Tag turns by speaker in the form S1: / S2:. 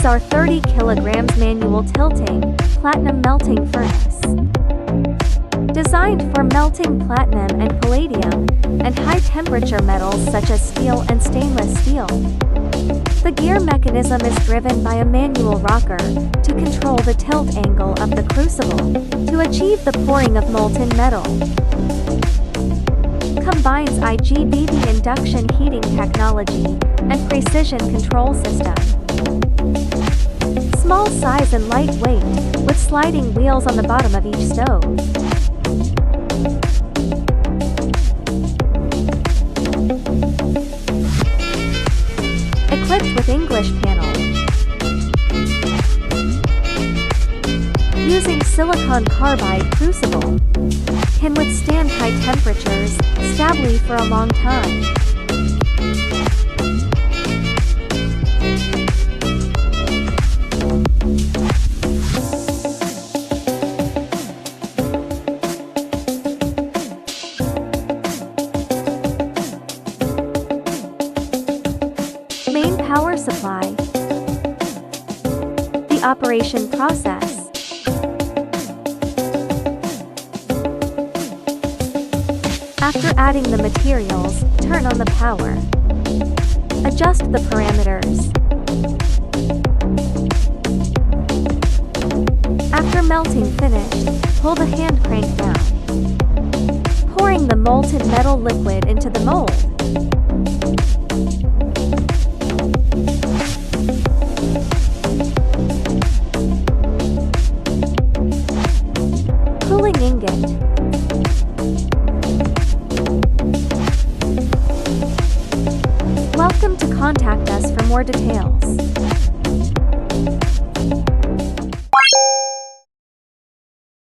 S1: is our 30 kilograms manual tilting, platinum melting furnace. Designed for melting platinum and palladium, and high-temperature metals such as steel and stainless steel. The gear mechanism is driven by a manual rocker to control the tilt angle of the crucible to achieve the pouring of molten metal. Combines IGBT induction heating technology and precision control system. Small size and lightweight, with sliding wheels on the bottom of each stove. Equipped with English panel. Using silicon carbide crucible. Can withstand high temperatures, stably for a long time. Main power supply. The operation process. After adding the materials, turn on the power. Adjust the parameters. After melting finished, pull the hand crank down. Pouring the molten metal liquid into the mold. Cooling ingot. Welcome to contact us for more details.